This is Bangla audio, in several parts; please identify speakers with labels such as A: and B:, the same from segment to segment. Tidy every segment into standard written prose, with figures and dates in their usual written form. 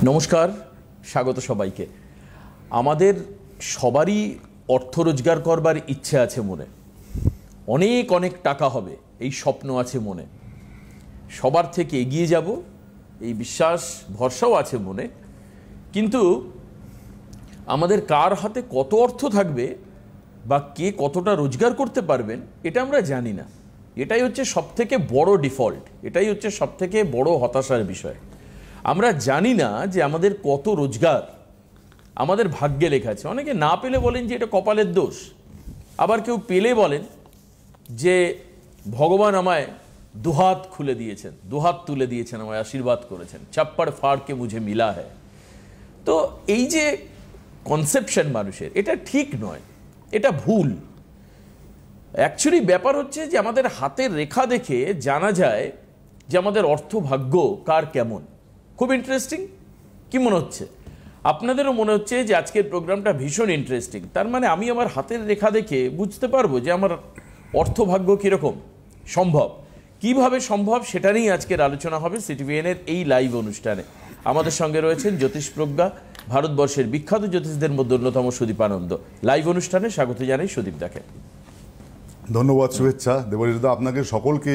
A: নমস্কার, স্বাগত সবাইকে। আমাদের সবারই অর্থ রোজগার করবার ইচ্ছে আছে মনে, অনেক অনেক টাকা হবে এই স্বপ্ন আছে মনে, সবার থেকে এগিয়ে যাব এই বিশ্বাস ভরসাও আছে মনে। কিন্তু আমাদের কার হাতে কত অর্থ থাকবে বা কে কতটা রোজগার করতে পারবেন এটা আমরা জানি না। এটাই হচ্ছে সবথেকে বড় ডিফল্ট, এটাই হচ্ছে সবথেকে বড় হতাশার বিষয়। আমরা জানি না যে আমাদের কত রোজগার আমাদের ভাগ্যে লেখা আছে। অনেকে না পেলে বলেন যে এটা কপালের দোষ, আবার কেউ পেলে বলেন যে ভগবান আমায় দুহাত খুলে দিয়েছেন, দুহাত তুলে দিয়েছেন, আমায় আশীর্বাদ করেছেন, ছাপ্পাড় ফাড়কে মুঝে মিলা হ্যায়। তো এই যে কনসেপশন মানুষের, এটা ঠিক নয়, এটা ভুল। অ্যাকচুয়ালি ব্যাপার হচ্ছে যে আমাদের হাতের রেখা দেখে জানা যায় যে আমাদের অর্থ ভাগ্য কার কেমন। খুব ইন্টারেস্টিং। কি মনে হচ্ছে আপনাদেরও? মনে হচ্ছে যে আজকের প্রোগ্রামটা ভীষণ ইন্টারেস্টিং। তার মানে আমি আমার হাতের রেখা দেখে বুঝতে পারবো যে আমার অর্থভাগ্য কীরকম। সম্ভব, কিভাবে সম্ভব সেটা নিয়েই আজকের আলোচনা হবে সিটিভিএনের এই লাইভ অনুষ্ঠানে। আমাদের সঙ্গে রয়েছেন জ্যোতিষ প্রজ্ঞা, ভারতবর্ষের বিখ্যাত জ্যোতিষদের মধ্যে অন্যতম সুদীপ আনন্দ। লাইভ অনুষ্ঠানে স্বাগত জানাই সুদীপ দাকে।
B: ধন্যবাদ, শুভেচ্ছা দেবরিদা, আপনাকে সকলকে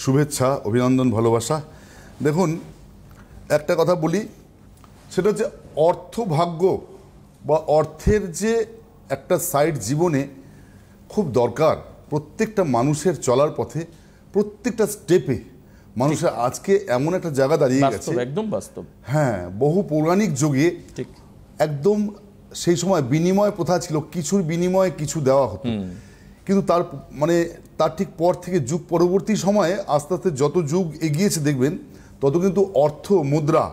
B: শুভেচ্ছা, অভিনন্দন, ভালোবাসা। দেখুন, একটা কথা বলি, সেটা হচ্ছে অর্থভাগ্য বা অর্থের যে একটা সাইড জীবনে খুব দরকার প্রত্যেকটা মানুষের চলার পথে, প্রত্যেকটা স্টেপে। মানুষের আজকে এমন একটা জায়গা দাঁড়িয়ে গেছে,
A: একদম বাস্তব।
B: হ্যাঁ, বহু পৌরাণিক যুগে একদম সেই সময় বিনিময় প্রথা ছিল, কিছুর বিনিময়ে কিছু দেওয়া হতো। কিন্তু তার ঠিক পর থেকে যুগ পরবর্তী সময়ে আস্তে আস্তে যত যুগ এগিয়েছে দেখবেন তত কিন্তু অর্থ, মুদ্রা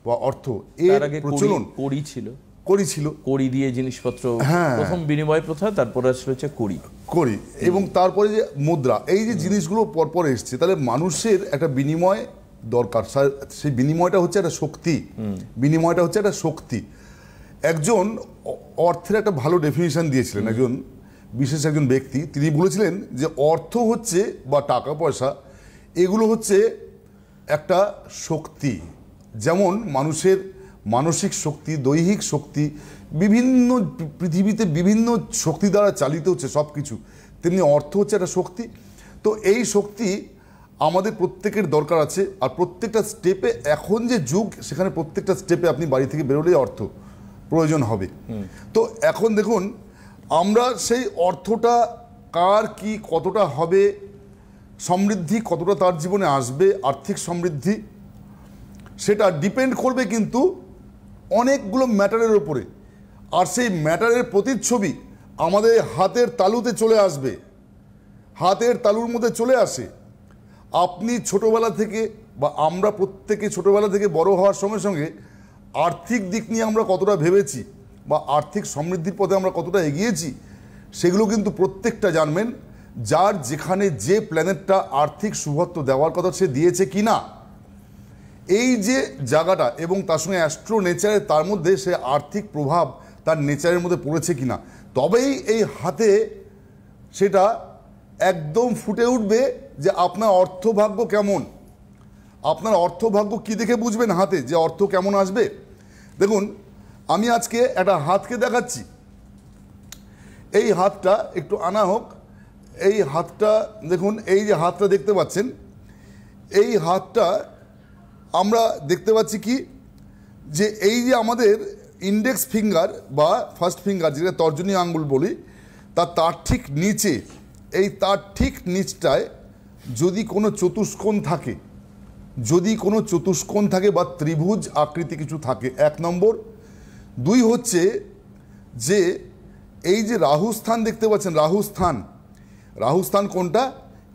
B: বা অর্থ এর প্রচলন কড়ি ছিল।
A: কড়ি দিয়ে জিনিসপত্র, প্রথম বিনিময় প্রথা, তারপরে হচ্ছে কড়ি
B: এবং তারপরে যে মুদ্রা, এই যে জিনিসগুলো পরপর এসছে, তাহলে মানুষের একটা বিনিময় দরকার। সেই বিনিময়টা হচ্ছে একটা শক্তি, বিনিময়টা হচ্ছে একটা শক্তি। একজন অর্থের একটা ভালো ডেফিনিশন দিয়েছিলেন বিশেষ একজন ব্যক্তি। তিনি বলেছিলেন যে অর্থ হচ্ছে বা টাকা পয়সা, এগুলো হচ্ছে একটা শক্তি। যেমন মানুষের মানসিক শক্তি, দৈহিক শক্তি, বিভিন্ন পৃথিবীতে বিভিন্ন শক্তি দ্বারা চালিত হচ্ছে সব কিছু, তেমনি অর্থ হচ্ছে একটা শক্তি। তো এই শক্তি আমাদের প্রত্যেকের দরকার আছে। আর প্রত্যেকটা স্টেপে, এখন যে যুগ, সেখানে প্রত্যেকটা স্টেপে আপনি বাড়ি থেকে বেরোলেই অর্থ প্রয়োজন হবে। তো এখন দেখুন, আমরা সেই অর্থটা কার কি কতটা হবে, সমৃদ্ধি কতটা তার জীবনে আসবে, আর্থিক সমৃদ্ধি, সেটা ডিপেন্ড করবে কিন্তু অনেকগুলো ম্যাটারের উপরে। আর সেই ম্যাটারের প্রতিচ্ছবি আমাদের হাতের তালুতে চলে আসবে, হাতের তালুর মধ্যে চলে আসে। আপনি ছোটোবেলা থেকে বা আমরা প্রত্যেকে ছোটোবেলা থেকে বড় হওয়ার সঙ্গে সঙ্গে আর্থিক দিক নিয়ে আমরা কতটা ভেবেছি বা আর্থিক সমৃদ্ধির পথে আমরা কতটা এগিয়েছি, সেগুলো কিন্তু প্রত্যেকটা জানবেন যার যেখানে যে প্ল্যানেটটা আর্থিক শুভত্ব দেওয়ার কথা সে দিয়েছে কি না, এই যে জায়গাটা, এবং তার সঙ্গে অ্যাস্ট্রো নেচারে তার মধ্যে সে আর্থিক প্রভাব তার নেচারের মধ্যে পড়েছে কিনা, তবেই এই হাতে সেটা একদম ফুটে উঠবে যে আপনার অর্থভাগ্য কেমন। আপনার অর্থভাগ্য কি দেখে বুঝবেন হাতে যে অর্থ কেমন আসবে? দেখুন, আমি আজকে একটা হাতকে দেখাচ্ছি। এই হাতটা একটু আনা হোক। এই হাতটা দেখুন, এই যে হাতটা দেখতে পাচ্ছেন, এই হাতটা আমরা দেখতে পাচ্ছি কি, যে এই যে আমাদের ইন্ডেক্স ফিঙ্গার বা ফার্স্ট ফিঙ্গার, যেটা তর্জনী আঙ্গুল বলি, তার ঠিক নিচে, তার ঠিক নিচটায় যদি কোনো চতুষ্কোণ থাকে, বা ত্রিভুজ আকৃতি কিছু থাকে, 1 নম্বর। 2 হচ্ছে যে এই যে রাহুস্থান দেখতে পাচ্ছেন, রাহুস্থান কোনটা?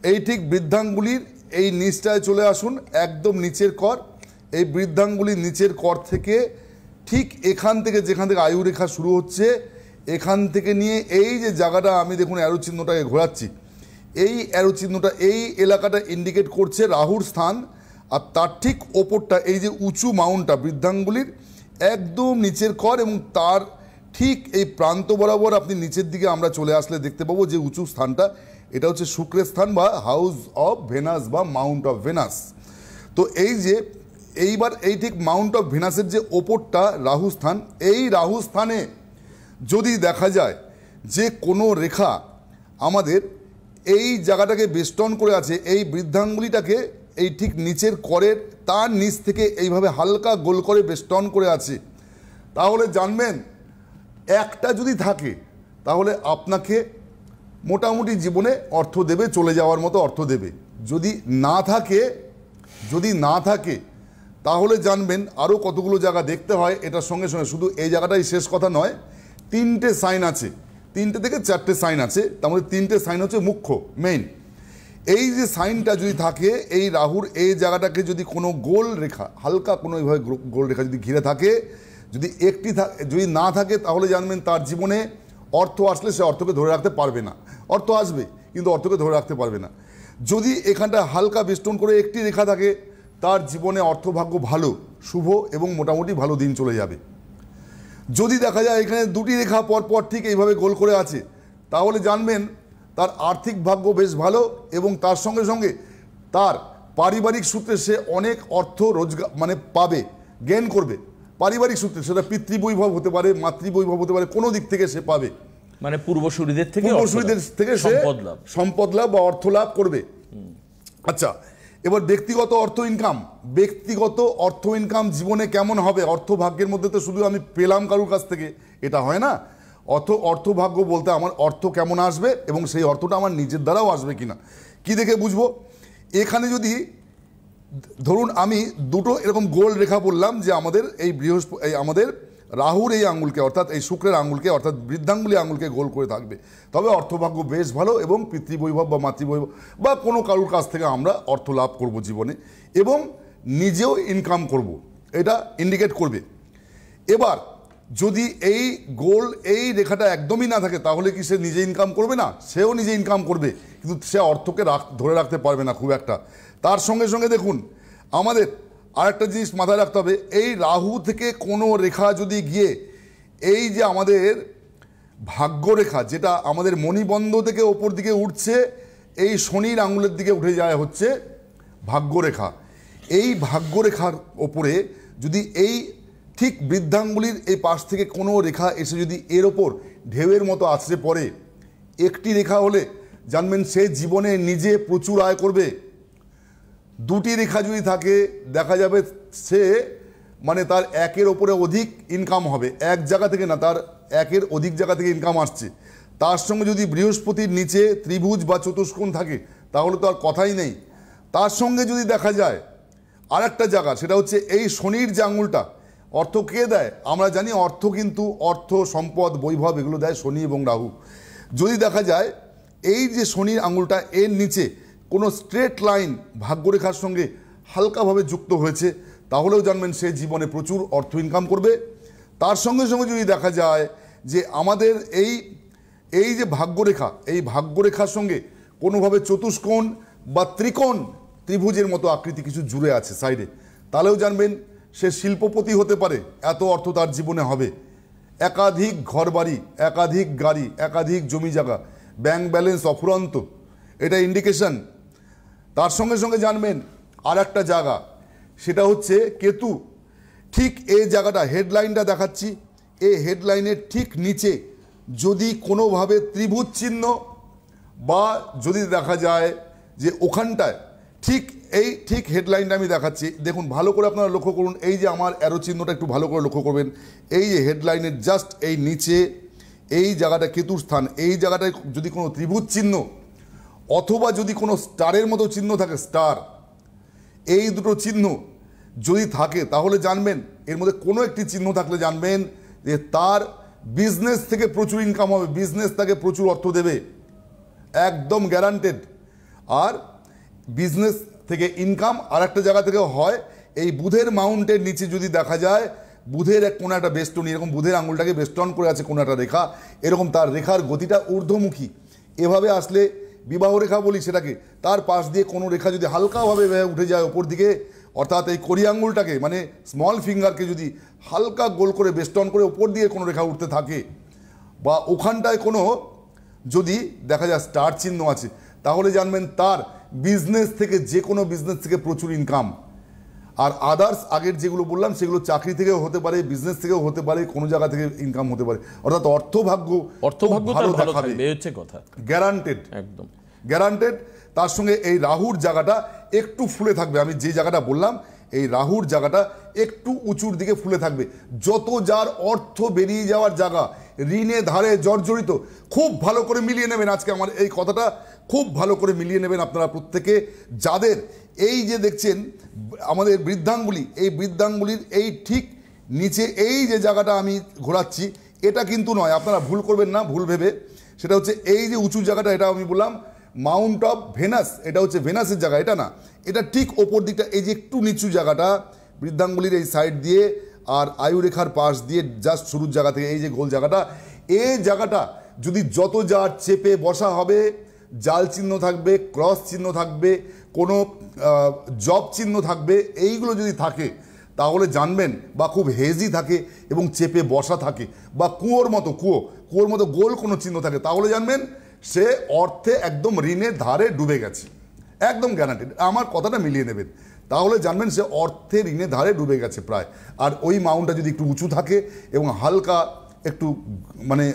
B: এই ঠিক বৃদ্ধাঙ্গুলির এই নিচটায় চলে আসুন, একদম নিচের কর। এই বৃদ্ধাঙ্গুলির নিচের কর থেকে ঠিক এখান থেকে, যেখান থেকে আয়ুরেখা শুরু হচ্ছে, এখান থেকে নিয়ে এই যে জায়গাটা আমি দেখুন অ্যারো চিহ্নটাকে ঘোরাচ্ছি, এই অ্যারো চিহ্নটা এই এলাকাটা ইন্ডিকেট করছে রাহুর স্থান। আর তার ঠিক ওপরটা, এই যে উঁচু মাউন্টটা বৃদ্ধাঙ্গুলির একদম নিচের কর, এবং তার ঠিক এই প্রান্ত বরাবর আপনি নিচের দিকে আমরা চলে আসলে দেখতে পাবো যে উঁচু স্থানটা, এটা হচ্ছে শুক্রের স্থান বা হাউস অফ ভেনাস বা মাউন্ট অফ ভেনাস। তো এই যে এইবার এই ঠিক মাউন্ট অফ ভেনাসের যে ওপরটা রাহু স্থান, এই রাহু স্থানে যদি দেখা যায় যে কোনো রেখা আমাদের এই জায়গাটাকে বেষ্টন করে আছে, এই বৃদ্ধাঙ্গুলিটাকে এই ঠিক নিচের করের তার নিচ থেকে এইভাবে হালকা গোল করে বেষ্টন করে আছে, তাহলে জানবেন একটা যদি থাকে তাহলে আপনাকে মোটামুটি জীবনে অর্থ দেবে, চলে যাওয়ার মতো অর্থ দেবে। যদি না থাকে তাহলে জানবেন আরও কতগুলো জায়গা দেখতে হয়। এটার সঙ্গে সঙ্গে শুধু এই জায়গাটাই শেষ কথা নয়, 3টে সাইন আছে, 3টে থেকে 4টে সাইন আছে, তার মধ্যে 3টে সাইন হচ্ছে মুখ্য মেইন। এই যে সাইনটা যদি থাকে, এই রাহুর এই জায়গাটাকে যদি কোনো গোল রেখা, হালকা কোনো এইভাবে গোল রেখা যদি ঘিরে থাকে, যদি না থাকে তাহলে জানবেন তার জীবনে অর্থ আসলে সে অর্থকে ধরে রাখতে পারবে না। অর্থ আসবে কিন্তু অর্থকে ধরে রাখতে পারবে না। যদি এখানটা হালকা বেষ্টন করে একটি রেখা থাকে, তার জীবনে অর্থভাগ্য ভালো, শুভ এবং মোটামুটি ভালো দিন চলে যাবে। যদি দেখা যায় এখানে 2টি রেখা পরপর ঠিক এইভাবে গোল করে আছে, তাহলে জানবেন তার আর্থিক ভাগ্য বেশ ভালো এবং তার সঙ্গে সঙ্গে তার পারিবারিক সূত্রে সে অনেক অর্থ রোজগার মানে পাবে, গেইন করবে পারিবারিক সূত্রে। সেটা পিতৃবৈভব হতে পারে, মাতৃবৈভব হতে পারে, কোনো দিক থেকে সে পাবে,
A: মানে পূর্বসূরীদের থেকে
B: সে সম্পদ লাভ বা অর্থ লাভ করবে। আচ্ছা, এবার ব্যক্তিগত অর্থ ইনকাম জীবনে কেমন হবে? অর্থ ভাগ্যের মধ্যে তো শুধু আমি পেলাম কারুর কাছ থেকে এটা হয় না। অর্থ ভাগ্য বলতে আমার অর্থ কেমন আসবে এবং সেই অর্থটা আমার নিজের দ্বারাও আসবে কিনা, কি দেখে বুঝবো? এখানে যদি ধরুন আমি 2টো এরকম গোল রেখা বললাম যে আমাদের এই আমাদের রাহুর এই আঙুলকে, অর্থাৎ এই শুক্রের আঙুলকে, অর্থাৎ বৃদ্ধাঙ্গুলি আঙুলকে গোল করে থাকবে, তবে অর্থভাগ্য বেশ ভালো এবং পিতৃবৈভব বা মাতৃবৈভব বা কোনো কারুর কাছ থেকে আমরা অর্থ লাভ করব জীবনে এবং নিজেও ইনকাম করব, এটা ইন্ডিকেট করবে। এবার যদি এই রেখাটা একদমই না থাকে, তাহলে কি সে নিজে ইনকাম করবে না? সেও নিজে ইনকাম করবে, কিন্তু সে অর্থকে ধরে রাখতে পারবে না খুব একটা। তার সঙ্গে সঙ্গে দেখুন আমাদের আরেকটা জিনিস মাথায় রাখতে হবে, এই রাহু থেকে কোনো রেখা যদি গিয়ে এই যে আমাদের ভাগ্যরেখা, যেটা আমাদের মণিবন্ধ থেকে ওপর দিকে উঠছে, এই শনির আঙুলের দিকে উঠে যায় হচ্ছে ভাগ্যরেখা। এই ভাগ্যরেখার ওপরে যদি এই ঠিক বৃদ্ধাঙ্গুলির এই পাশ থেকে কোনো রেখা এসে যদি এর ওপর ঢেউয়ের মতো আছড়ে পড়ে, একটি রেখা হলে জানবেন সে জীবনে নিজে প্রচুর আয় করবে। 2টি রেখা যদি থাকে দেখা যাবে সে মানে তার 1-এর ওপরে অধিক ইনকাম হবে, এক জায়গা থেকে না, তার 1-এর অধিক জায়গা থেকে ইনকাম আসছে। তার সঙ্গে যদি বৃহস্পতির নিচে ত্রিভুজ বা চতুষ্কোণ থাকে তাহলে তো আর কথাই নেই। তার সঙ্গে যদি দেখা যায় আর একটা জায়গা, সেটা হচ্ছে এই শনির যে আঙুলটা, অর্থ কে দেয়? আমরা জানি অর্থ কিন্তু অর্থ, সম্পদ, বৈভব এগুলো দেয় শনি এবং রাহু। যদি দেখা যায় এই যে শনির আঙুলটা এর নিচে কোনো স্ট্রেট লাইন ভাগ্যরেখার সঙ্গে হালকাভাবে যুক্ত হয়েছে, তাহলেও জানবেন সে জীবনে প্রচুর অর্থ ইনকাম করবে। তার সঙ্গে সঙ্গে যদি দেখা যায় যে আমাদের এই যে ভাগ্যরেখা, এই ভাগ্যরেখার সঙ্গে কোনোভাবে চতুষ্কোণ বা ত্রিভুজের মতো আকৃতি কিছু জুড়ে আছে সাইডে, তাহলেও জানবেন সে শিল্পপতি হতে পারে, এত অর্থ তার জীবনে হবে। একাধিক ঘরবাড়ি, একাধিক গাড়ি, একাধিক জমি জায়গা, ব্যাংক ব্যালেন্স অফুরন্ত, এটা ইন্ডিকেশন। তার সঙ্গে সঙ্গে জানবেন আর একটা জায়গা, সেটা হচ্ছে কেতু। ঠিক এই জায়গাটা হেডলাইনটা দেখাচ্ছি, এই হেডলাইনের ঠিক নিচে যদি কোনোভাবে ত্রিভুজ চিহ্ন বা যদি দেখা যায় যে ওখানটায় ঠিক হেডলাইনটা আমি দেখাচ্ছি, দেখুন ভালো করে আপনারা লক্ষ্য করুন, এই যে আমার অ্যারো চিহ্নটা একটু ভালো করে লক্ষ্য করবেন, এই যে হেডলাইনের জাস্ট এই নিচে এই জায়গাটা কেতুর স্থান, এই জায়গাটায় যদি কোনো ত্রিভুজ চিহ্ন অথবা যদি কোনো স্টারের মতো চিহ্ন থাকে, স্টার, এই দুটো চিহ্ন যদি থাকে তাহলে জানবেন, এর মধ্যে কোনো একটি চিহ্ন থাকলে জানবেন যে তার বিজনেস থেকে প্রচুর ইনকাম হবে, বিজনেস তাকে প্রচুর অর্থ দেবে, একদম গ্যারান্টেড। আর বিজনেস থেকে ইনকাম আর একটা জায়গা থেকে হয়, এই বুধের মাউন্টের নিচে যদি দেখা যায় বুধের কোনো একটা বেষ্টনী, এরকম বুধের আঙুলটাকে বেষ্টন করে আছে কোনো একটা রেখা, এরকম তার রেখার গতিটা ঊর্ধ্বমুখী, এভাবে আসলে বিবাহ রেখা বলি সেটাকে, তার পাশ দিয়ে কোনো রেখা যদি হালকাভাবে উঠে যায় ওপর দিকে, অর্থাৎ এই কড়ি আঙুলটাকে মানে স্মল ফিঙ্গারকে যদি হালকা গোল করে বেষ্টন করে ওপর দিয়ে কোনো রেখা উঠতে থাকে, বা ওখানটায় কোনো যদি দেখা যায় স্টার চিহ্ন আছে, তাহলে জানবেন তার বিজনেস থেকে, যে কোনো বিজনেস থেকে প্রচুর ইনকাম। আর আদার্স আগের যেগুলো বললাম সেগুলো চাকরি থেকেও হতে পারে, বিজনেস থেকেও হতে পারে, কোনো জায়গা থেকে ইনকাম হতে পারে, অর্থাৎ অর্থভাগ্য
A: ভালো দেখাবে, এই হচ্ছে কথা,
B: গ্যারান্টেড,
A: একদম
B: গ্যারান্টেড। তার সঙ্গে এই রাহুর জায়গাটা একটু ফুলে থাকবে, আমি যে জায়গাটা বললাম এই রাহুর জায়গাটা একটু উঁচুর দিকে ফুলে থাকবে। যত যার অর্থ বেরিয়ে যাওয়ার জায়গা, ঋণে ধারে জর্জরিত, খুব ভালো করে মিলিয়ে নেবেন আজকে আমার এই কথাটা, খুব ভালো করে মিলিয়ে নেবেন আপনারা প্রত্যেকে। যাদের এই যে দেখছেন আমাদের বৃদ্ধাঙ্গুলি, এই বৃদ্ধাঙ্গুলির এই ঠিক নিচে এই যে জায়গাটা আমি ঘোরাচ্ছি, এটা কিন্তু নয়, আপনারা ভুল করবেন না ভুল ভেবে। সেটা হচ্ছে এই যে উঁচু জায়গাটা, এটা আমি বললাম মাউন্ট অফ ভেনাস, এটা হচ্ছে ভেনাসের জায়গা, এটা না, এটা ঠিক ওপর দিকটা, এই যে একটু নিচু জায়গাটা বৃদ্ধাঙ্গুলির এই সাইড দিয়ে আর আয়ুরেখার পাশ দিয়ে জাস্ট শুরুর জায়গা থেকে এই যে গোল জায়গাটা, এই জায়গাটা যদি যত যার চেপে বসা হবে, জাল চিহ্ন থাকবে, ক্রস চিহ্ন থাকবে, কোনো জব চিহ্ন থাকবে, এইগুলো যদি থাকে তাহলে জানবেন, বা খুব হেজি থাকে এবং চেপে বসা থাকে, বা কুয়োর মতো গোল কোনো চিহ্ন থাকে, তাহলে জানবেন সে অর্থে একদম ঋণের ধারে ডুবে গেছে, একদম গ্যারান্টেড। আমার কথাটা মিলিয়ে নেবেন, তাহলে জানবেন সে অর্থে ঋণের ধারে ডুবে গেছে প্রায়। আর ওই মাউন্টটা যদি একটু উঁচু থাকে এবং হালকা একটু মানে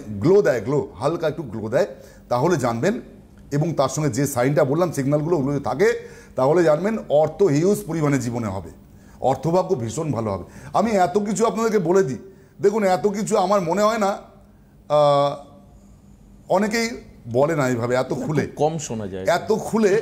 B: হালকা একটু গ্লো দেয়, তাহলে জানবেন, এবং তার সঙ্গে যে সাইনটা বললাম সিগন্যালগুলো ওগুলো যদি থাকে, তাহলে জানবেন অর্থ হিউজ পরিমাণে জীবনে হবে, অর্থভাগ্য ভীষণ ভালো হবে। আমি এত কিছু আপনাদেরকে বলে দিই, দেখুন এত কিছু আমার মনে হয় না অনেকেই বলে না এইভাবে এত খুলে,
A: কম শোনা যায়,
B: এত খুলে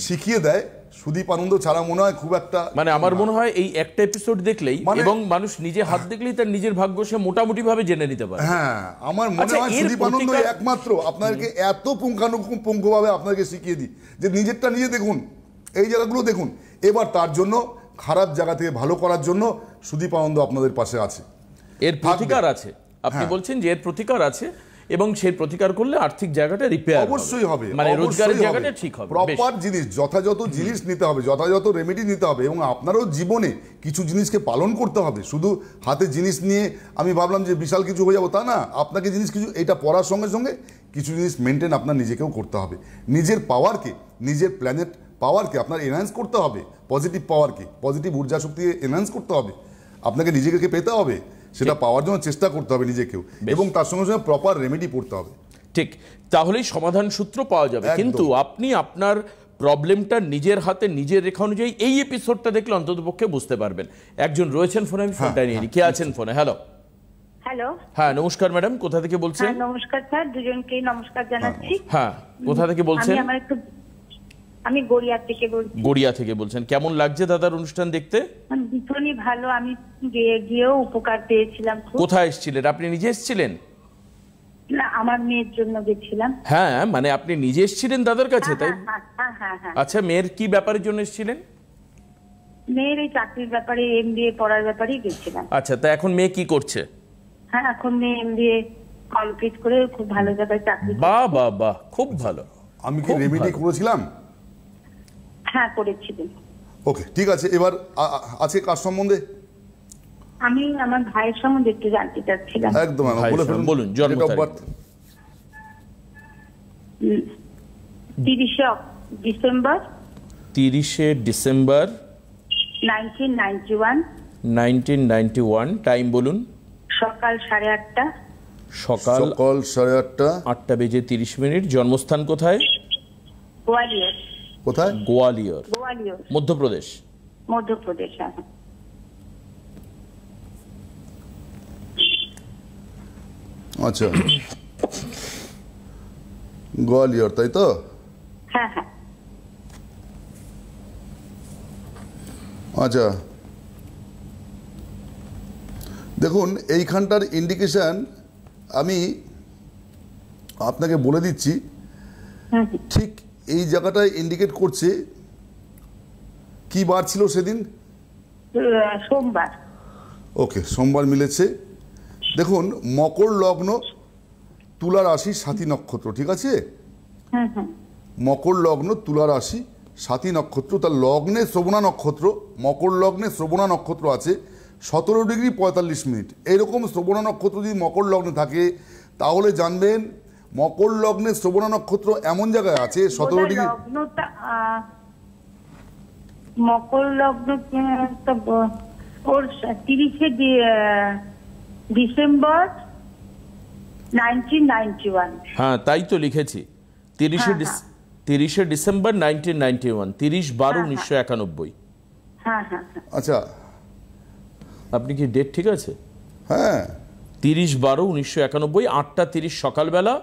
B: শিখিয়ে দেয় সুদীপ আনন্দ ছাড়া মনে হয় খুব একটা,
A: মানে আমার মনে হয় এই একটা এপিসোড দেখলেই এবং মানুষ নিজে হাত দেখলেই তার নিজের ভাগ্য সে মোটামুটি ভাবে জেনে নিতে পারে।
B: হ্যাঁ, আমার মনে হয় সুদীপ আনন্দ একমাত্র আপনাদেরকে এত পুঙ্খানুপুঙ্খভাবে আপনাদেরকে শিখিয়ে দিই যে নিজেরটা নিজে দেখুন, এই জায়গাগুলো দেখুন, এবার তার জন্য খারাপ জায়গা থেকে ভালো করার জন্য সুদীপ আনন্দ আপনাদের পাশে আছে,
A: এর প্রতিকার আছে। আপনি বলছেন যে এর প্রতিকার আছে এবং সেই প্রতিকার করলে আর্থিক জায়গাটা রিপেয়ার
B: অবশ্যই হবে,
A: মানে রোজগারের জায়গাটা ঠিক হবে,
B: প্রপার জিনিস যথাযথ জিনিস নিতে হবে, যথাযথ রেমেডি নিতে হবে, এবং আপনারও জীবনে কিছু জিনিসকে পালন করতে হবে। শুধু হাতে জিনিস নিয়ে আমি ভাবলাম যে বিশাল কিছু হয়ে যাবো তা না, আপনাকে জিনিস কিছু এটা পড়ার সঙ্গে সঙ্গে কিছু জিনিস মেনটেন আপনার নিজেকেও করতে হবে, নিজের পাওয়ারকে, নিজের প্ল্যানেট পাওয়ারকে আপনার এনহ্যান্স করতে হবে, পজিটিভ পাওয়ারকে, পজিটিভ ঊর্জা শক্তিকে এনহ্যান্স করতে হবে, আপনাকে নিজেকে পেতে হবে, সেটা পাওয়ার জন্য চেষ্টা করতে হবে নিজেকেও, এবং তার সঙ্গে সঙ্গে প্রপার রেমেডি পড়তে হবে।
A: ঠিক, তাহলেই সমাধান সূত্র পাওয়া যাবে। কিন্তু আপনি আপনার প্রবলেমটা নিজের হাতে নিজের রেখা অনুযায়ী এই এপিসোডটা দেখলে অন্ততপক্ষে বুঝতে পারবেন। একজন রয়েছেন ফোনে, আমি ফোনটা নিয়ে নিই। কে আছেন ফোনে? হ্যালো।
C: হ্যালো,
A: হ্যাঁ নমস্কার ম্যাডাম, কোথা থেকে বলছেন?
C: নমস্কার স্যার, দুজনকেই নমস্কার জানাচ্ছি।
A: হ্যাঁ, কোথা থেকে বলছেন?
C: আমি গড়িয়া থেকে বলছি।
A: গড়িয়া থেকে বলছেন। কেমন লাগছে দাদার অনুষ্ঠান দেখতে?
C: ভীষণই ভালো, আমি গিয়েও উপকার পেয়েছিলাম।
A: কোথায় এসেছিলেন? আপনি নিজে এসেছিলেন?
C: না, আমার মেয়ের জন্য গেছিলাম।
A: হ্যাঁ, মানে আপনি নিজে এসেছিলেন দাদার কাছে, তাই?
C: হ্যাঁ।
A: আচ্ছা, মেয়ের কি ব্যাপারের জন্য এসেছিলেন?
C: মেয়ের এই চাকরির ব্যাপারে, এমবিএ পড়ার ব্যাপারেই গেছিলাম।
A: আচ্ছা, তা এখন মেয়ে কি করছে?
C: হ্যাঁ, এখন মেয়ে এমবিএ কমপ্লিট করে খুব ভালো জায়গায় চাকরি।
A: বাহ, খুব ভালো।
B: আমি কি রেমেডি করেছিলাম?
C: হ্যাঁ, করেছিলেন।
B: ওকে, ঠিক আছে। এবার আছে কার সম্বন্ধে?
C: আমি আমার ভাইয়ের সম্বন্ধে একটু জানতে চাচ্ছিলাম।
B: একদম
A: বলুন, জন্ম তারিখ।
C: 30শে ডিসেম্বর
A: 1991। টাইম বলুন।
C: সকাল 8:30।
B: সকাল 8:30,
A: 8:30। জন্মস্থান কোথায়?
C: গোয়ালিয়র।
B: কোথায়?
A: গোয়ালিয়র, মধ্যপ্রদেশ।
C: হ্যাঁ।
B: আচ্ছা, গোয়ালিয়র, তাই তো?
C: হ্যাঁ।
B: আচ্ছা, দেখুন এইখানটার ইন্ডিকেশন আমি আপনাকে বলে দিচ্ছি, ঠিক এই জায়গাটায় ইন্ডিকেট করছে। কি বার ছিল সেদিন?
C: সোমবার।
B: ওকে, সোমবার মিলেছে। দেখুন, মকর লগ্ন, তুলা রাশি, স্বাতী নক্ষত্র, ঠিক আছে? মকর লগ্ন, তুলা রাশি, স্বাতী নক্ষত্র, তার লগ্নে শ্রবণা নক্ষত্র, মকর লগ্নে শ্রবণা নক্ষত্র আছে 17°45'। এইরকম শ্রবণা নক্ষত্র যদি মকর লগ্নে থাকে তাহলে জানবেন মকর লগ্নে শ্রবণা নক্ষত্র এমন জায়গায় আছে 17°।
C: মকর লগ্ন তো ওর 30শে ডিসেম্বর 1991।
A: হ্যাঁ তাই তো লিখেছি, 30শে ডিসেম্বর 1991, 30/12/1991।
C: হ্যাঁ হ্যাঁ হ্যাঁ
B: আচ্ছা,
A: আপনি কি ডেট ঠিক আছে?
B: হ্যাঁ
A: 30/12/1991, 8:30 সকালবেলা,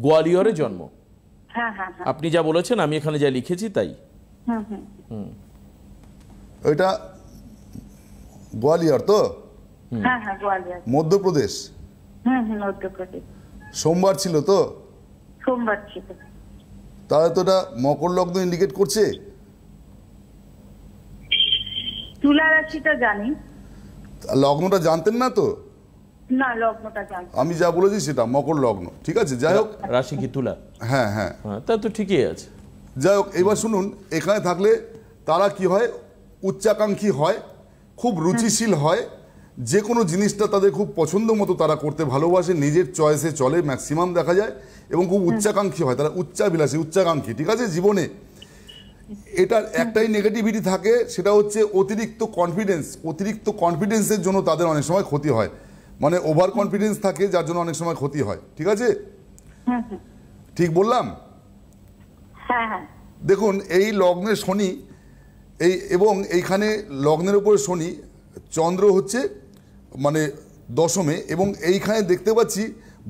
A: গোয়ালিয়রে জন্ম।
C: হ্যাঁ হ্যাঁ হ্যাঁ
A: আপনি যা বলেছেন আমি এখানে যা লিখেছি তাই।
C: হুম হুম
B: এটা গোয়ালিয়র তো?
C: হ্যাঁ হ্যাঁ গোয়ালিয়র।
B: মধ্যপ্রদেশ?
C: মধ্যপ্রদেশ।
B: সোমবার ছিল তো?
C: সোমবার ছিল।
B: তাহলে তো এটা মকর লগ্ন ইন্ডিকেট করছে।
C: তুলা রাশিটা জানি।
B: লগ্নটা জানতেন না তো?
C: না, লগ্নটা জানি।
B: আমি যা বলেছি সেটা মকর লগ্ন, ঠিক আছে। যাই হোক,
A: রাশি কি তুলা?
B: হ্যাঁ হ্যাঁ
A: হ্যাঁ তা তো ঠিকই আছে।
B: যাই হোক, এবার শুনুন, এখানে থাকলে তারা কি হয়, উচ্চাকাঙ্ক্ষী হয়, খুব রুচিশীল হয়, যে কোনো জিনিসটা তাদের খুব পছন্দ মতো তারা করতে ভালোবাসে, নিজের চয়েসে চলে ম্যাক্সিমাম দেখা যায়, এবং খুব উচ্চাকাঙ্ক্ষী হয়, তারা উচ্চাবিলাসী উচ্চাকাঙ্ক্ষী, ঠিক আছে। জীবনে এটার একটাই নেগেটিভিটি থাকে, সেটা হচ্ছে অতিরিক্ত কনফিডেন্স। অতিরিক্ত কনফিডেন্সের জন্য তাদের অনেক সময় ক্ষতি হয়, মানে ওভার কনফিডেন্স থাকে যার জন্য অনেক সময় ক্ষতি হয়, ঠিক আছে। ঠিক বললাম?
C: হ্যাঁ হ্যাঁ
B: দেখুন, এই লগ্নে শনি, এবং এইখানে লগ্নের উপরে শনি, চন্দ্র হচ্ছে মানে দশমে, এবং এইখানে দেখতে পাচ্ছি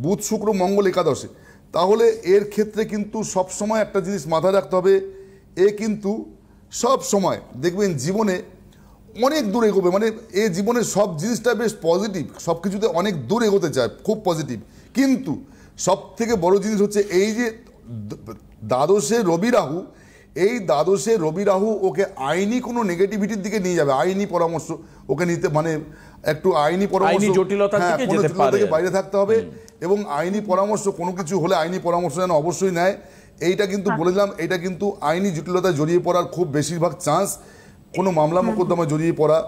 B: বুধ শুক্র মঙ্গল একাদশে। তাহলে এর ক্ষেত্রে কিন্তু সব সময় একটা জিনিস মাথায় রাখতে হবে, এ কিন্তু সব সময় দেখবেন জীবনে অনেক দূর এগোবে, মানে এ জীবনের সব জিনিসটা বেশ পজিটিভ, সব কিছুতে অনেক দূর এগোতে চায়, খুব পজিটিভ। কিন্তু সব থেকে বড় জিনিস হচ্ছে এই যে দ্বাদশে রবি রাহু, এই দ্বাদশে রবি রাহু ওকে আইনি কোনো নেগেটিভিটির দিকে নিয়ে যাবে। আইনি পরামর্শ ওকে নিতে, মানে একটু আইনি পরামর্শ,
A: জটিলতার দিকে যেতে পারে,
B: থেকে বাইরে থাকতে হবে, এবং আইনি পরামর্শ কোনো কিছু হলে আইনি পরামর্শ যেন অবশ্যই নেয়। এইটা কিন্তু বলে দিলাম, এইটা কিন্তু আইনি জটিলতায় জড়িয়ে পড়ার খুব বেশিরভাগ চান্স, কোনো মামলা মোকদ্দমায় জড়িয়ে পড়া,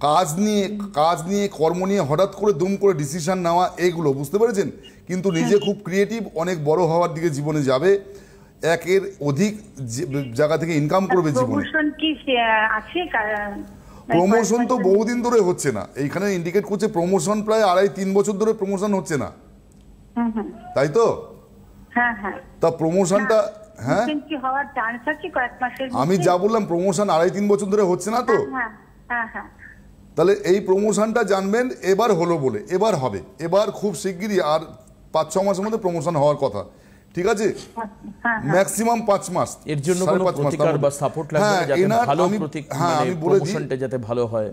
B: কাজ নিয়ে কর্ম নিয়ে হঠাৎ করে দুম করে ডিসিশন নেওয়া, এগুলো বুঝতে পেরেছেন। কিন্তু নিজে খুব ক্রিয়েটিভ, অনেক বড় হওয়ার দিকে জীবনে যাবে, একের অধিক জায়গা থেকে ইনকাম করবে জীবনে। প্রমোশন তো বহুদিন ধরে হচ্ছে না, এইখানে ইন্ডিকেট করছে প্রমোশন প্রায় 2.5-3 বছর ধরে প্রমোশন হচ্ছে না, তাই তো? তা প্রমোশনটা, হ্যাঁ আমি যা বললাম, প্রমোশন 2.5-3 বছর ধরে হচ্ছে না তো? তাহলে এই প্রমোশনটা জানবেন এবার হলো বলে, এবার হবে, এবার খুব শিগগিরই, আর 5-6 মাসের মধ্যে প্রমোশন হওয়ার কথা, ঠিক আছে। ম্যাক্সিমাম 5 মাস।
A: এর জন্য কোনো প্রতিকার বা সাপোর্ট লাগবে যাতে ভালো প্রমোশনটা যাতে ভালো হয়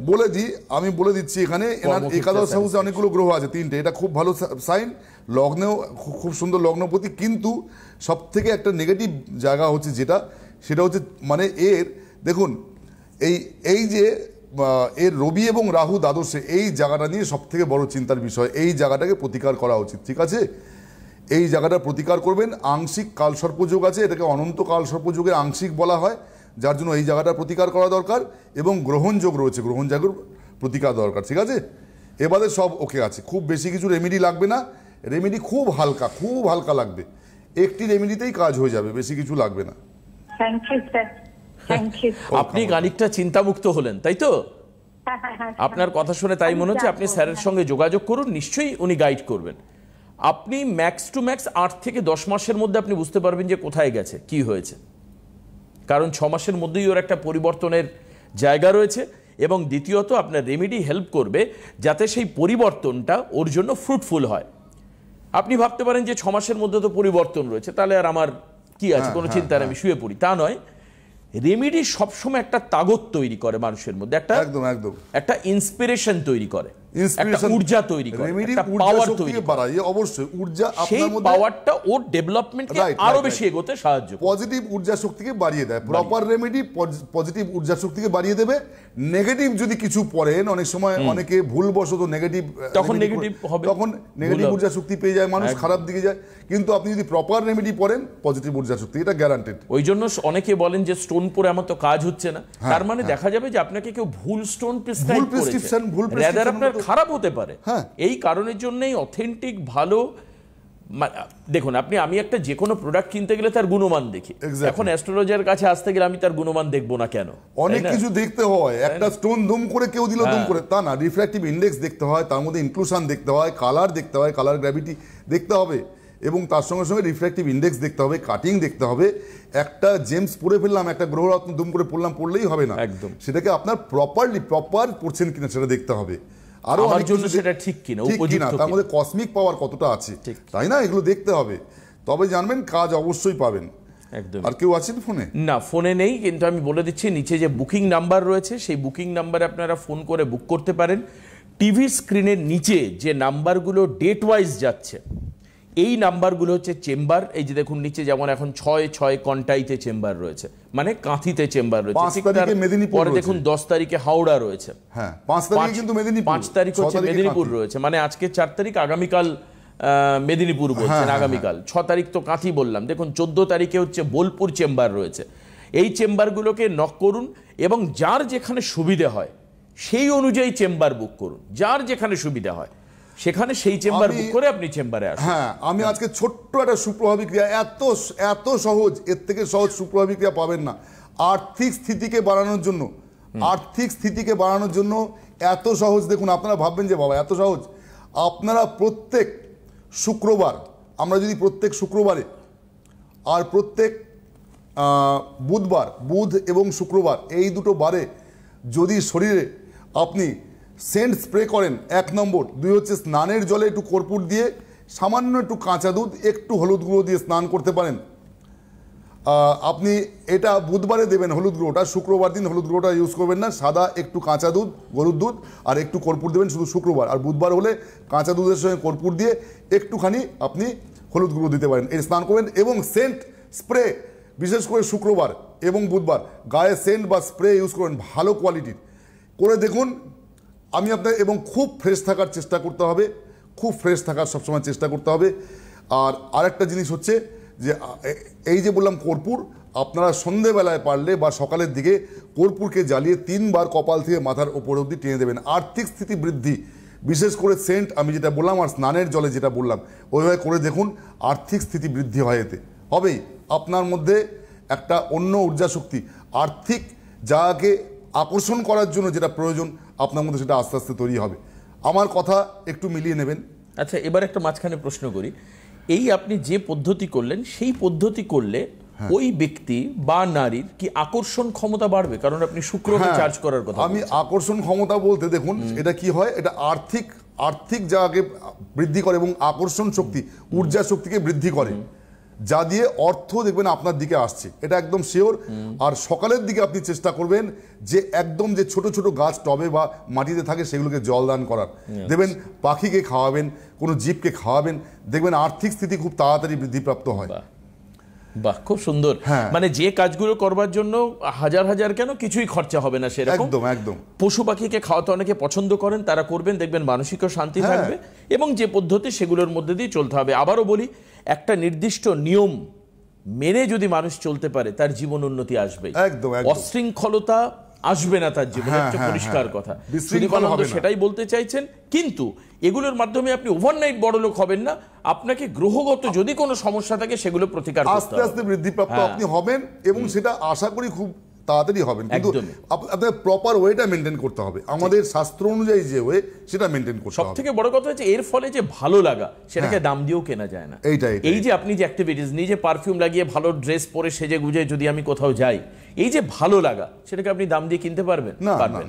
B: আমি বলে দিচ্ছি। এখানে এনার একাদশ হাউসে অনেকগুলো গ্রহ আছে, 3টে, এটা খুব ভালো সাইন। লগ্নেও খুব সুন্দর লগ্নপতি, কিন্তু সব থেকে একটা নেগেটিভ জায়গা হচ্ছে যেটা, সেটা হচ্ছে মানে এর দেখুন এই যে এর রবি এবং রাহু দ্বাদশে, এই জায়গাটা নিয়ে সব থেকে বড় চিন্তার বিষয়। এই জায়গাটাকে প্রতিকার করা উচিত, ঠিক আছে। এই জায়গাটা প্রতিকার করবেন। আংশিক কালসর্পযোগ আছে, এটাকে অনন্ত কালসর্পযোগের আংশিক বলা হয়, যার জন্য এই জায়গাটা প্রতিকার করা দরকার, এবং গ্রহণ যোগ রয়েছে, গ্রহণ যোগের প্রতিকার দরকার, ঠিক আছে। এবারে সব ওকে আছে, খুব বেশি কিছু রেমেডি লাগবে না, রেমেডি খুব হালকা লাগবে, একটি রেমেডিতেই কাজ হয়ে যাবে, বেশি কিছু লাগবে না।
A: আপনি খানিকটা চিন্তামুক্ত হলেন, তাই তো? আপনার কথা শুনে তাই মনে হচ্ছে। আপনি স্যারের সঙ্গে যোগাযোগ করুন, নিশ্চয়ই উনি গাইড করবেন। আপনি ম্যাক্স টু ম্যাক্স 8 থেকে 10 মাসের মধ্যে আপনি বুঝতে পারবেন যে কোথায় গেছে, কি হয়েছে, কারণ 6 মাসের মধ্যেই ওর একটা পরিবর্তনের জায়গা রয়েছে। এবং দ্বিতীয়ত আপনার রেমেডি হেল্প করবে যাতে সেই পরিবর্তনটা ওর জন্য ফ্রুটফুল হয়। আপনি ভাবতে পারেন যে 6 মাসের মধ্যে তো পরিবর্তন রয়েছে, তাহলে আর আমার কি আছে, কোনো চিন্তা নেই, আমি শুয়ে পড়ি, তা নয়। রেমেডি সবসময় একটা তাগত তৈরি করে মানুষের মধ্যে, একটা ইন্সপিরেশন তৈরি করে, একটা ঊর্জা তৈরি করে, একটা পাওয়ার তৈরি করে।
B: অবশ্যই ঊর্জা,
A: সেই পাওয়ারটা ওর ডেভেলপমেন্টকে আরো বেশি এগোতে সাহায্য করে,
B: পজিটিভ ঊর্জা শক্তিকে বাড়িয়ে দেয়। প্রপার রেমেডি পজিটিভ ঊর্জা শক্তিকে বাড়িয়ে দেবে। নেগেটিভ যদি কিছু পড়েন, অনেক সময় অনেকে ভুলবশত নেগেটিভ, তখন নেগেটিভ ঊর্জা শক্তি পেয়ে যায় মানুষ, খারাপ দিকে যায়। কিন্তু আপনি যদি প্রপার রেমেডি পড়েন, পজিটিভ ঊর্জা শক্তি, এটা গ্যারান্টেড।
A: ওই জন্য অনেকে বলেন যে স্টোন পরে আমার তো কাজ হচ্ছে না, তার মানে দেখা যাবে যে আপনাকে কেউ ভুল স্টোন প্রেসক্রাইব করেছে, রাদার আপনার খারাপ হতে পারে। এই কারণের জন্যই অথেন্টিক ভালো দেখুন আমি একটা যে কোনো প্রোডাক্ট কিনতে গেলে তার গুণমান দেখি।
B: Exactly.
A: এখন অ্যাস্ট্রোলজার কাছে আসতে গেলে আমি তার গুণমান দেখবো না কেন?
B: অনেক কিছু দেখতে হয়, একটা স্টোন দুম করে কেউ দিল দুম করে তা না, রিফ্র্যাক্টিভ ইন্ডেক্স দেখতে হয়, তার মধ্যে ইনক্লুশন দেখতে হয়, কালার দেখতে হয়, কালার গ্র্যাভিটি দেখতে হবে, এবং তার সঙ্গে সঙ্গে রিফ্র্যাক্টিভ ইন্ডেক্স দেখতে হবে, কাটিং দেখতে হবে। একটা জেমস পরে ফেললাম, একটা গ্রহরত্ন দুম করে পড়লেই হবে না,
A: একদম
B: সেটাকে আপনার প্রপার পড়ছেন কিনা সেটা দেখতে হবে। আরো
A: আমার
B: অনেক
A: জন্য
B: কিছু
A: সেটা ঠিক কিনা,
B: ঠিক কিনা, তার মধ্যে কসমিক পাওয়ার কতটা আছে, তাই না, এগুলো দেখতে হবে, তবে জানবেন কাজ অবশ্যই পাবেন।
A: একদম।
B: আর কেউ আছেন ফোনে?
A: না, ফোনে নেই, কিন্তু আমি বলে দিচ্ছি নিচে যে বুকিং নাম্বার রয়েছে সেই বুকিং নাম্বারে আপনারা ফোন করে বুক করতে পারেন। টিভি স্ক্রিনের নিচে যে নাম্বারগুলো ডেট ওয়াইজ যাচ্ছে এই নাম্বারগুলো হচ্ছে চেম্বার। এই যে দেখুন নিচে যেমন এখন 6 কন্টাইতে চেম্বার রয়েছে, মানে কাঁথিতে চেম্বার রয়েছে।
B: 5 তারিখে মেদিনীপুর
A: পরে
B: রয়েছে।
A: দেখুন 10 তারিখে হাওড়া রয়েছে।
B: হ্যাঁ, 5 তারিখে কিন্তু মেদিনীপুর,
A: 5 তারিখ হচ্ছে
B: 6 তারিখে
A: মেদিনীপুর
B: কাঁথি।
A: রয়েছে, মানে আজকে 4 তারিখ, আগামীকাল মেদিনীপুর বলছেন, আগামীকাল 6 তারিখ তো কাঁথি বললাম। দেখুন 14 তারিখে হচ্ছে বোলপুর চেম্বার রয়েছে। এই চেম্বারগুলোকে নক করুন এবং যার যেখানে সুবিধা হয় সেই অনুযায়ী চেম্বার বুক করুন, যার যেখানে সুবিধা হয় সেখানে সেই চেম্বার বুক করে আপনি চেম্বারে আসুন।
B: হ্যাঁ, আমি আজকে ছোট্ট একটা সুপ্রভাবী ক্রিয়া, এত সহজ, এর থেকে সহজ সুপ্রভাবী ক্রিয়া পাবেন না। আর্থিক স্থিতিকে বাড়ানোর জন্য এত সহজ। দেখুন, আপনারা ভাববেন যে বাবা এত সহজ, আপনারা প্রত্যেক শুক্রবার, আমরা যদি প্রত্যেক শুক্রবারে আর প্রত্যেক বুধ এবং শুক্রবার এই দুটো বারে যদি শরীরে আপনি সেন্ট স্প্রে করেন, 1 নম্বর, 2 হচ্ছে স্নানের জলে একটু কর্পূর দিয়ে, সামান্য একটু কাঁচা দুধ, একটু হলুদ গুঁড়ো দিয়ে স্নান করতে পারেন। আপনি এটা বুধবারে দেবেন হলুদ গুঁড়োটা, শুক্রবার দিন হলুদ গুঁড়োটা ইউজ করবেন না, সাদা একটু কাঁচা দুধ, গরুর দুধ আর একটু কর্পূর দেবেন শুধু শুক্রবার। আর বুধবার হলে কাঁচা দুধের সঙ্গে কর্পূর দিয়ে একটুখানি আপনি হলুদ গুঁড়ো দিতে পারেন, এই স্নান করবেন। এবং সেন্ট স্প্রে, বিশেষ করে শুক্রবার এবং বুধবার গায়ে সেন্ট বা স্প্রে ইউজ করবেন ভালো কোয়ালিটির করে দেখুন। আমি আপনার এবং খুব ফ্রেশ থাকার চেষ্টা করতে হবে, খুব ফ্রেশ থাকার সবসময় চেষ্টা করতে হবে। আর আরেকটা জিনিস হচ্ছে যে এই যে বললাম কর্পূর, আপনারা সন্ধেবেলায় পারলে বা সকালের দিকে কর্পূরকে জ্বালিয়ে 3 বার কপাল থেকে মাথার ওপর অবধি টেনে দেবেন। আর্থিক স্থিতি বৃদ্ধি, বিশেষ করে সেন্ট আমি যেটা বললাম আর স্নানের জলে যেটা বললাম ওইভাবে করে দেখুন, আর্থিক স্থিতি বৃদ্ধি হয়, এতে হবেই আপনার মধ্যে একটা অন্য ঊর্জা শক্তি, আর্থিক যাকে আকর্ষণ করার জন্য যেটা প্রয়োজন আপনার মধ্যে সেটা আস্তে আস্তে তৈরি হবে। আমার কথা একটু মিলিয়ে নেবেন।
A: আচ্ছা, এবার একটা মাঝখানে প্রশ্ন করি, এই আপনি যে পদ্ধতি করলেন সেই পদ্ধতি করলে ওই ব্যক্তি বা নারীর কি আকর্ষণ ক্ষমতা বাড়বে? কারণ আপনি শুক্রকে চার্জ করার কথা
B: আমি আকর্ষণ ক্ষমতা বলতে দেখুন এটা কি হয়, এটা আর্থিক যাকে বৃদ্ধি করে এবং আকর্ষণ শক্তি, ঊর্জা শক্তিকে বৃদ্ধি করে, যা দিয়ে অর্থ দেখবেন আপনার দিকে আসছে, এটা একদম শিওর। আর সকালের দিকে আপনি চেষ্টা করবেন যে একদম যে ছোট ছোট গাছ টবে বা মাটিতে থাকে সেগুলোকে জল দান করার, দেখবেন পাখিকে খাওয়াবেন, কোনো জীবকে খাওয়াবেন, দেখবেন আর্থিক স্থিতি খুব তাড়াতাড়ি বৃদ্ধিপ্রাপ্ত হয়।
A: বাহ, খুব সুন্দর। মানে যে কাজগুলো করবার জন্য হাজার কেন কিছুই খরচা হবে না সেরকম।
B: একদম।
A: পশু পাখিকে খাওয়াতে অনেকে পছন্দ করেন, তারা করবেন, দেখবেন মানসিকও শান্তি থাকবে। এবং যে পদ্ধতি সেগুলোর মধ্যে দিয়ে চলতে হবে। আবারও বলি, একটা নির্দিষ্ট নিয়ম মেনে যদি মানুষ চলতে পারে তার জীবন উন্নতি আসবে,
B: একদম।
A: অশৃঙ্খলতা আসবে না তার জীবনে, একটা পরিষ্কার কথা। সুদীপানন্দ সেটাই বলতে চাইছেন। কিন্তু এগুলোর মাধ্যমে আপনি ওভারনাইট বড়লোক হবেন না, আপনাকে গ্রহগত যদি কোনো সমস্যা থাকে সেগুলো প্রতিকার করতে হবে,
B: আস্তে আস্তে বৃদ্ধিপ্রাপ্ত আপনি হবেন এবং সেটা আশা করি খুব তাড়াতাড়ি হবেন। কিন্তু আপনাদের প্রপার ওয়েটা মেনটেন করতে হবে, আমাদের শাস্ত্র অনুযায়ী যে ওয়ে সেটা মেনটেন করতে হবে।
A: সবথেকে বড় কথা হচ্ছে এর ফলে যে ভালো লাগা সেটাকে দাম দিয়েও কেনা যায় না। এই যে আপনি যে অ্যাক্টিভিটিস, নিজে পারফিউম লাগিয়ে ভালো ড্রেস পরে সেজে গুজে যদি আমি কোথাও যাই, এই যে ভালো লাগা সেটাকে আপনি দাম দিয়ে কিনতে পারবেন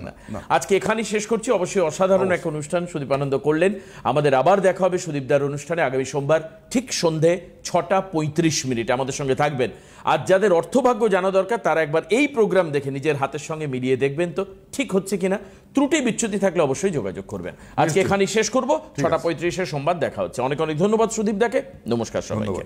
A: না। আজকে এখানেই শেষ করছি। অবশ্যই অসাধারণ এক অনুষ্ঠান সুদীপানন্দ করলেন। আমাদের আবার দেখা হবে সুদীপদার অনুষ্ঠানে আগামী সোমবার ঠিক সন্ধে 6:35 আমাদের সঙ্গে থাকবেন। আর যাদের অর্থভাগ্য জানা দরকার তারা একবার এই প্রোগ্রাম দেখে নিজের হাতের সঙ্গে মিলিয়ে দেখবেন তো ঠিক হচ্ছে কিনা। ত্রুটি বিচ্যুতি থাকলে অবশ্যই যোগাযোগ করবেন। আজকে এখানেই শেষ করব। 6:35 সোমবার দেখা হচ্ছে। অনেক ধন্যবাদ সুদীপ দাকে। নমস্কার সবাইকে।